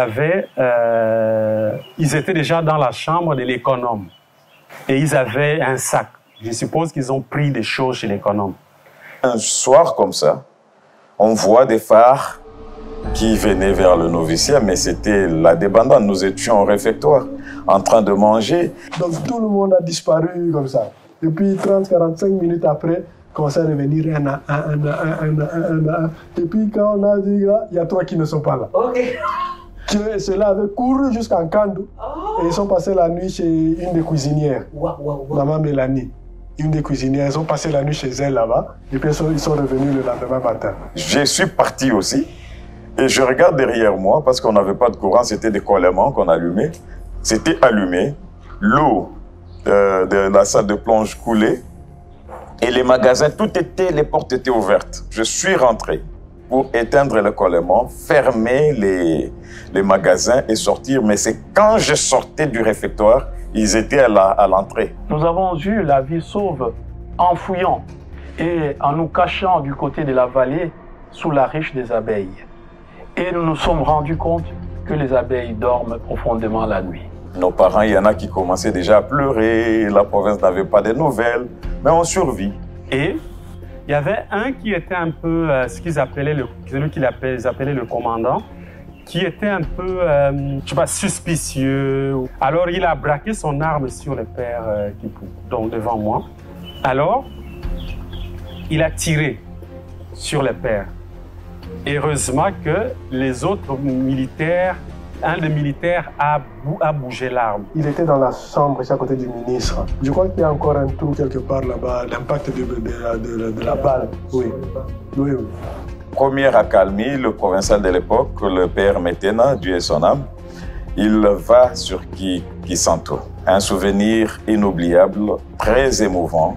étaient déjà dans la chambre de l'économe. Et ils avaient un sac. Je suppose qu'ils ont pris des choses chez l'économe. Un soir comme ça, on voit des phares qui venaient vers le noviciat, mais c'était la débandade. Nous étions au réfectoire, en train de manger. Donc tout le monde a disparu comme ça. Et puis 30-45 minutes après, commençait à revenir un à un. Et puis quand on a dit là, il y a 3 qui ne sont pas là. Que ceux-là avaient couru jusqu'à Kandu et ils sont passés la nuit chez une des cuisinières, Maman Mélanie. Une des cuisinières, ils ont passé la nuit chez elle là-bas et puis ils sont revenus le lendemain matin. Je suis parti aussi et je regarde derrière moi parce qu'on n'avait pas de courant, c'était des collements qu'on allumait. C'était allumé, l'eau de la salle de plonge coulait. Et les magasins, les portes étaient ouvertes. Je suis rentré pour éteindre le collement, fermer les magasins et sortir. Mais c'est quand je sortais du réfectoire, ils étaient à l'entrée. Nous avons eu la vie sauve en fouillant et en nous cachant du côté de la vallée sous la riche des abeilles. Et nous nous sommes rendus compte que les abeilles dorment profondément la nuit. Nos parents, il y en a qui commençaient déjà à pleurer, la province n'avait pas de nouvelles, mais on survit. Et il y avait un qui était un peu, ce qu'ils appelaient, celui qu'ils appelaient le commandant, qui était un peu, je sais pas, suspicieux. Alors il a braqué son arme sur le père Kipupu, donc devant moi. Alors, il a tiré sur le père. Heureusement que les autres militaires, un des militaires a bougé l'arme. Il était dans la chambre ici à côté du ministre. Je crois qu'il y a encore un trou quelque part là-bas, l'impact de la balle. Oui. Oui, oui. Première accalmie, le provincial de l'époque, le père Metena, Dieu et son âme, il va sur Kisanto. Un souvenir inoubliable, très émouvant.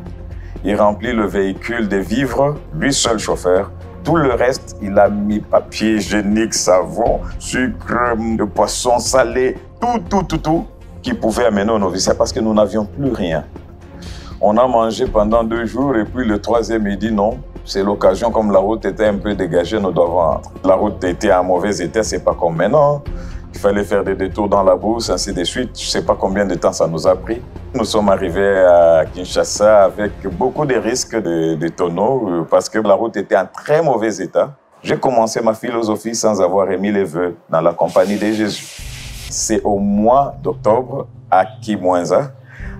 Il remplit le véhicule de vivres, lui seul chauffeur. Tout le reste, il a mis papier hygiénique, savon, sucre, de poisson salé, tout qui pouvait amener au noviciat parce que nous n'avions plus rien. On a mangé pendant 2 jours et puis le 3e, il dit non, c'est l'occasion, comme la route était un peu dégagée, nous devons rentrer. La route était en mauvais état, c'est pas comme maintenant. Il fallait faire des détours dans la bourse, ainsi de suite. Je ne sais pas combien de temps ça nous a pris. Nous sommes arrivés à Kinshasa avec beaucoup de risques de tonneaux parce que la route était en très mauvais état. J'ai commencé ma philosophie sans avoir émis les vœux dans la compagnie de Jésus. C'est au mois d'octobre à Kimwenza,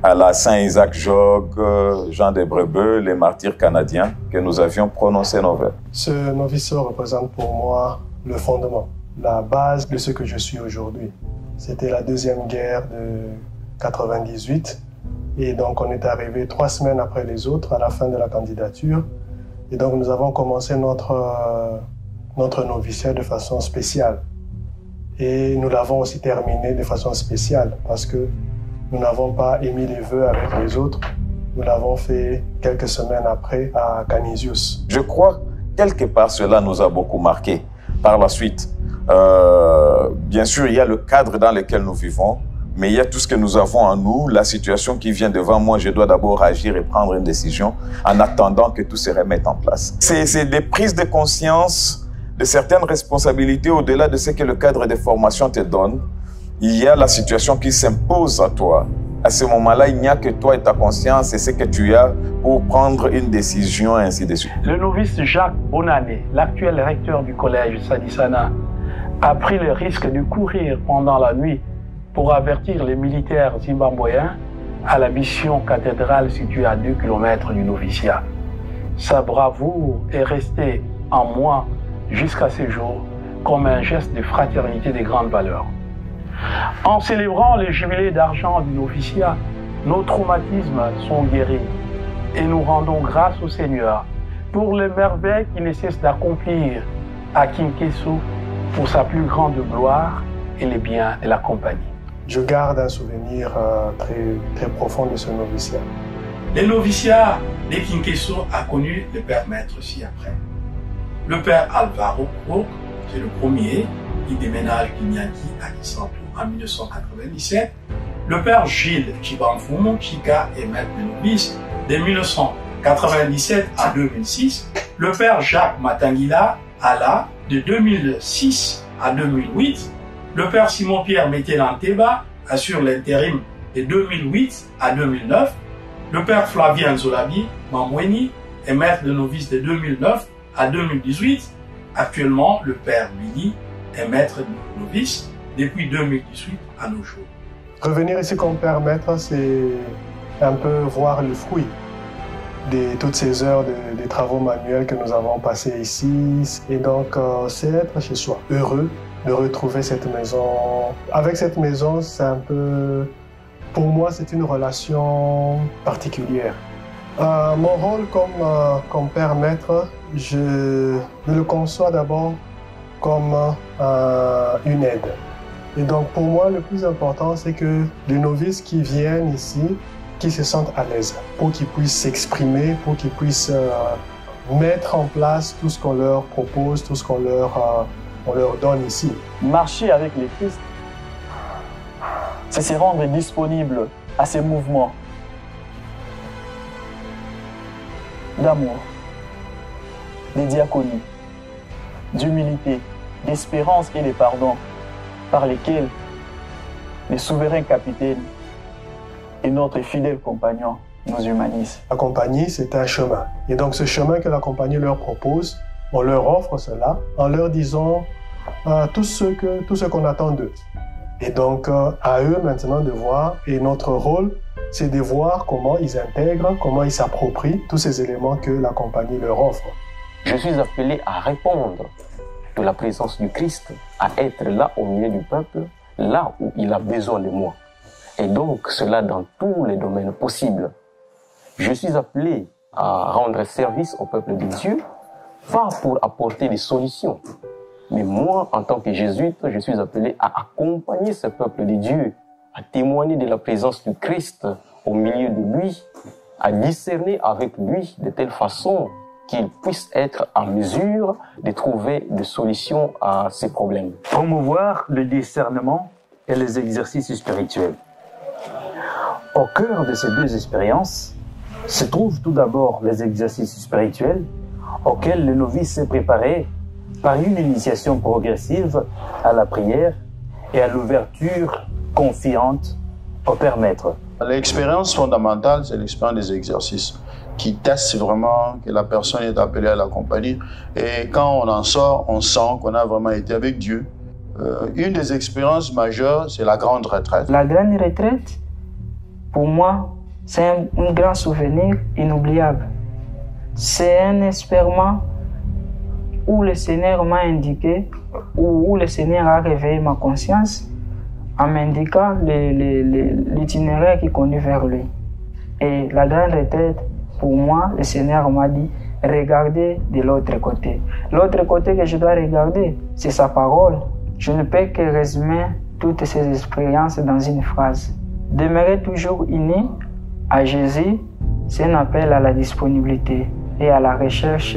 à la Saint-Isaac-Jogues, Jean de Brebeu, les martyrs canadiens, que nous avions prononcé nos vœux. Ce noviciat représente pour moi le fondement, la base de ce que je suis aujourd'hui. C'était la 2e guerre de 98 et donc on est arrivé 3 semaines après les autres à la fin de la candidature et donc nous avons commencé notre noviciat de façon spéciale et nous l'avons aussi terminé de façon spéciale parce que nous n'avons pas émis les vœux avec les autres, nous l'avons fait quelques semaines après à Canisius. Je crois quelque part cela nous a beaucoup marqué par la suite. Bien sûr, il y a le cadre dans lequel nous vivons, mais il y a tout ce que nous avons en nous, la situation qui vient devant moi, je dois d'abord agir et prendre une décision en attendant que tout se remette en place. C'est des prises de conscience de certaines responsabilités au-delà de ce que le cadre de formation te donne. Il y a la situation qui s'impose à toi. À ce moment-là, il n'y a que toi et ta conscience et ce que tu as pour prendre une décision, et ainsi de suite. Le novice Jacques Bonané, l'actuel recteur du collège Sadisana, a pris le risque de courir pendant la nuit pour avertir les militaires zimbabwéens à la mission cathédrale située à 2 km du noviciat. Sa bravoure est restée en moi jusqu'à ce jour comme un geste de fraternité de grande valeur. En célébrant le jubilé d'argent du noviciat, nos traumatismes sont guéris et nous rendons grâce au Seigneur pour les merveilles qu'il ne cesse d'accomplir à Kinkeso pour sa plus grande gloire et les biens de la compagnie. Je garde un souvenir très profond de ce noviciat. Le noviciat de Kinkeso a connu le père maître ci-après. Le père Alvaro Krok, c'est le premier qui déménage d'Inyangi à Kisanto en 1997. Le père Gilles Chibamfumo Chika est maître de novice de 1997 à 2006. Le père Jacques Matangila Ala de 2006 à 2008. Le père Simon-Pierre Mételanteba assure l'intérim de 2008 à 2009. Le père Flavien Zolabi Mamweni est maître de novice de 2009 à 2018. Actuellement, le père Billy est maître de novice depuis 2018 à nos jours. Revenir ici comme père maître, c'est un peu voir le fruit de toutes ces heures de travaux manuels que nous avons passés ici. Et donc, c'est être chez soi, heureux de retrouver cette maison. Avec cette maison, c'est un peu... Pour moi, c'est une relation particulière. Mon rôle comme père maître, je le conçois d'abord comme une aide. Et donc pour moi, le plus important, c'est que les novices qui viennent ici, qui se sentent à l'aise, pour qu'ils puissent s'exprimer, pour qu'ils puissent mettre en place tout ce qu'on leur propose, tout ce qu'on leur donne ici. Marcher avec le Christ, c'est se rendre disponible à ces mouvements d'amour, de diaconie, d'humilité, d'espérance et de pardon par lesquels le souverain capitaine et notre fidèle compagnon nous humanisent. La compagnie, c'est un chemin. Et donc ce chemin que la compagnie leur propose, on leur offre cela en leur disant tout ce qu'on attend d'eux. Et donc à eux maintenant de voir, et notre rôle, c'est de voir comment ils intègrent, comment ils s'approprient tous ces éléments que la compagnie leur offre. Je suis appelé à répondre de la présence du Christ, à être là au milieu du peuple, là où il a besoin de moi. Et donc, cela dans tous les domaines possibles. Je suis appelé à rendre service au peuple de Dieu, pas pour apporter des solutions. Mais moi, en tant que jésuite, je suis appelé à accompagner ce peuple de Dieu, à témoigner de la présence du Christ au milieu de lui, à discerner avec lui de telle façon qu'il puisse être en mesure de trouver des solutions à ces problèmes. Promouvoir le discernement et les exercices spirituels. Au cœur de ces deux expériences se trouvent tout d'abord les exercices spirituels auxquels le novice s'est préparé par une initiation progressive à la prière et à l'ouverture confiante au Père Maître. L'expérience fondamentale, c'est l'expérience des exercices qui testent vraiment que la personne est appelée à la compagnie. Et quand on en sort, on sent qu'on a vraiment été avec Dieu. Une des expériences majeures, c'est la grande retraite. La grande retraite, pour moi, c'est un grand souvenir inoubliable. C'est un expériment où le Seigneur m'a indiqué, où le Seigneur a réveillé ma conscience en m'indiquant l'itinéraire qui conduit vers lui. Et la grande retraite, pour moi, le Seigneur m'a dit, regardez de l'autre côté. L'autre côté que je dois regarder, c'est sa parole. Je ne peux que résumer toutes ces expériences dans une phrase. Demeurer toujours uni à Jésus, c'est un appel à la disponibilité et à la recherche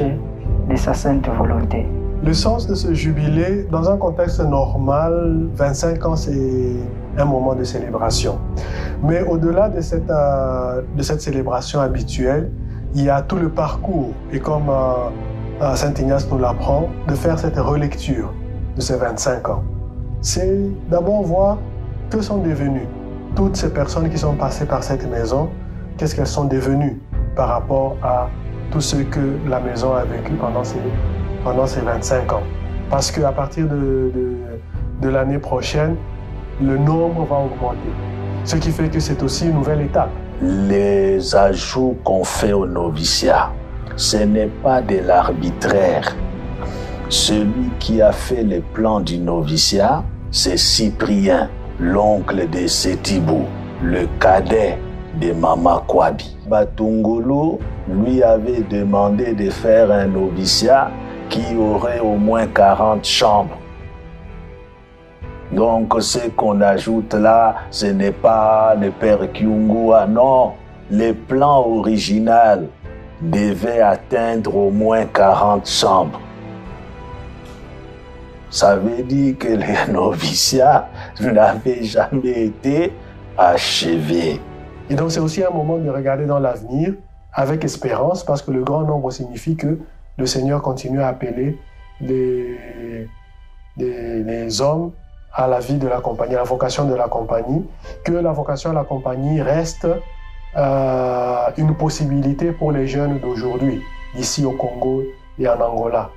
de sa sainte volonté. Le sens de ce jubilé, dans un contexte normal, 25 ans, c'est un moment de célébration. Mais au-delà de cette célébration habituelle, il y a tout le parcours. Et comme Saint Ignace nous l'apprend, de faire cette relecture de ces 25 ans. C'est d'abord voir que sont devenues toutes ces personnes qui sont passées par cette maison, qu'est-ce qu'elles sont devenues par rapport à tout ce que la maison a vécu pendant ces 25 ans. Parce qu'à partir de l'année prochaine, le nombre va augmenter. Ce qui fait que c'est aussi une nouvelle étape. Les ajouts qu'on fait au noviciat, ce n'est pas de l'arbitraire. Celui qui a fait les plans du noviciat, c'est Cyprien, l'oncle de Sétibou, le cadet de Mama Kwabi. Matungulu lui avait demandé de faire un noviciat qui aurait au moins 40 chambres. Donc ce qu'on ajoute là, ce n'est pas le père Kyungua, non. Le plan original devait atteindre au moins 40 chambres. Ça veut dire que le noviciat n'avait jamais été achevé. Et donc c'est aussi un moment de regarder dans l'avenir avec espérance, parce que le grand nombre signifie que le Seigneur continue à appeler les hommes à la vie de la compagnie, à la vocation de la compagnie, que la vocation de la compagnie reste une possibilité pour les jeunes d'aujourd'hui, ici au Congo et en Angola.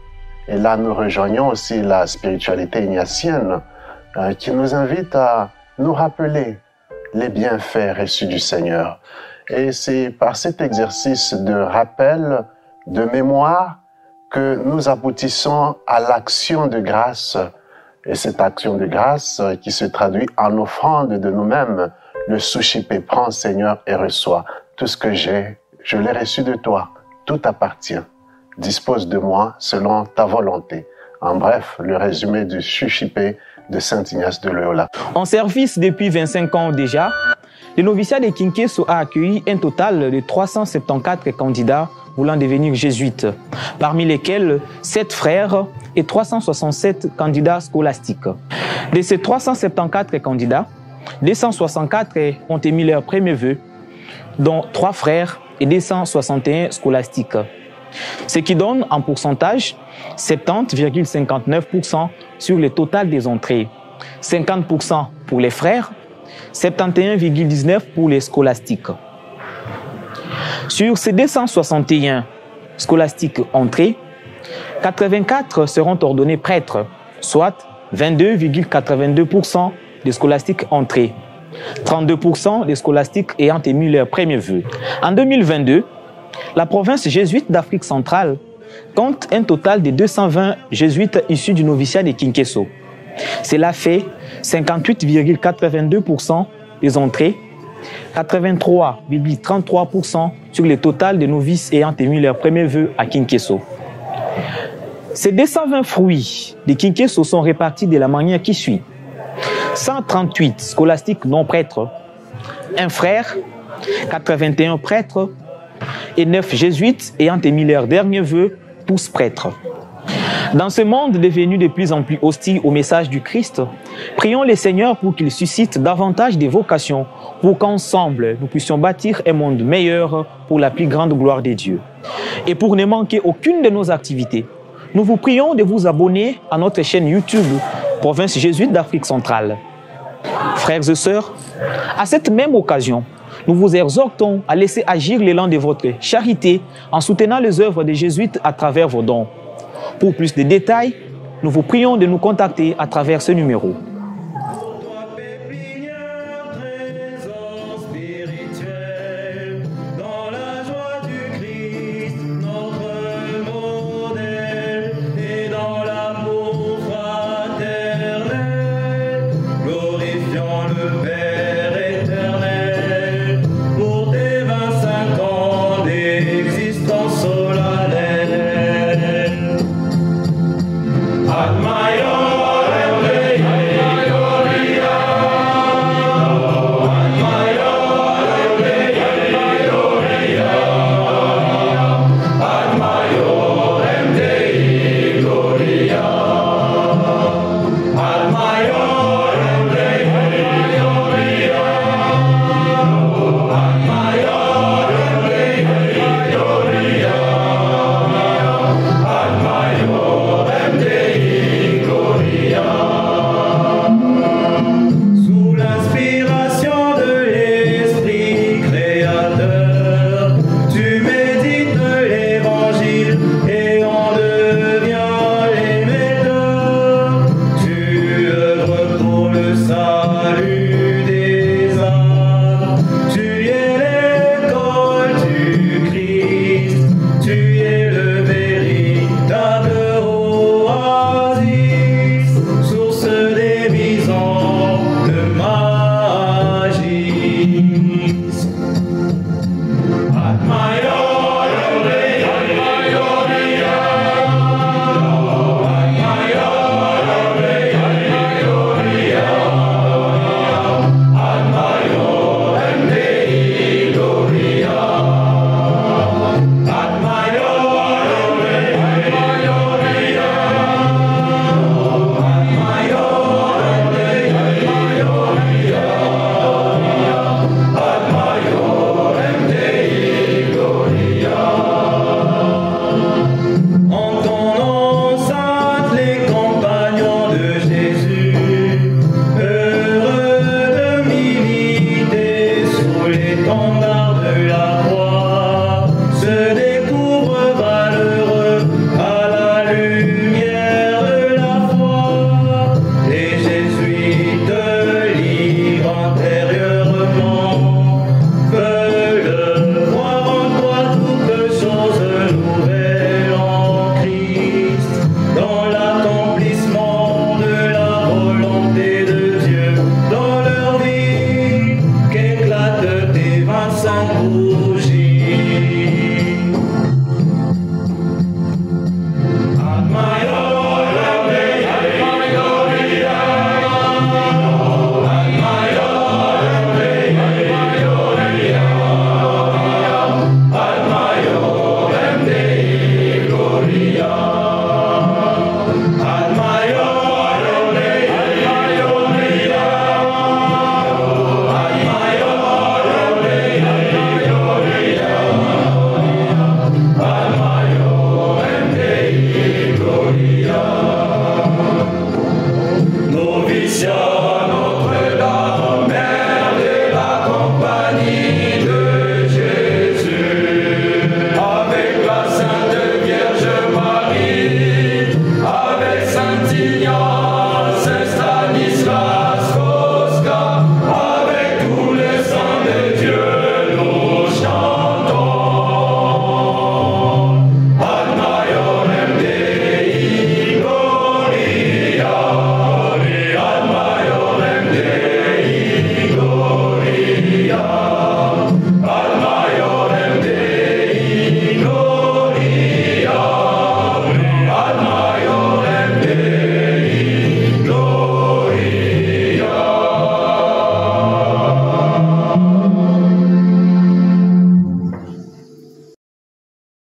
Et là, nous rejoignons aussi la spiritualité ignatienne qui nous invite à nous rappeler les bienfaits reçus du Seigneur. Et c'est par cet exercice de rappel, de mémoire, que nous aboutissons à l'action de grâce. Et cette action de grâce qui se traduit en offrande de nous-mêmes. Le Sushipé, prends Seigneur et reçois. Tout ce que j'ai, je l'ai reçu de toi. Tout appartient. Dispose de moi selon ta volonté. En bref, le résumé du Sushipé de Saint Ignace de Loyola. En service depuis 25 ans déjà, le noviciat de Kinkeso a accueilli un total de 374 candidats voulant devenir jésuites, parmi lesquels 7 frères et 367 candidats scolastiques. De ces 374 candidats, 264 ont émis leurs premiers vœux, dont 3 frères et 261 scolastiques. Ce qui donne en pourcentage 70,59% sur le total des entrées, 50% pour les frères, 71,19% pour les scolastiques. Sur ces 261 scolastiques entrés, 84 seront ordonnés prêtres, soit 22,82% des scolastiques entrés, 32% des scolastiques ayant émis leur premier vœu. En 2022, la province jésuite d'Afrique centrale compte un total de 220 jésuites issus du noviciat de Kinkeso. Cela fait 58,82% des entrées, 83,33% sur le total des novices ayant émis leur premier vœu à Kinkeso. Ces 220 fruits de Kinkeso sont répartis de la manière qui suit. 138 scolastiques non prêtres, 1 frère, 81 prêtres et 9 jésuites ayant émis leur dernier vœu, tous prêtres. Dans ce monde devenu de plus en plus hostile au message du Christ, prions le Seigneur pour qu'il suscite davantage de vocations, pour qu'ensemble nous puissions bâtir un monde meilleur pour la plus grande gloire de Dieu. Et pour ne manquer aucune de nos activités, nous vous prions de vous abonner à notre chaîne YouTube, Province Jésuite d'Afrique centrale. Frères et sœurs, à cette même occasion, nous vous exhortons à laisser agir l'élan de votre charité en soutenant les œuvres des jésuites à travers vos dons. Pour plus de détails, nous vous prions de nous contacter à travers ce numéro. Atma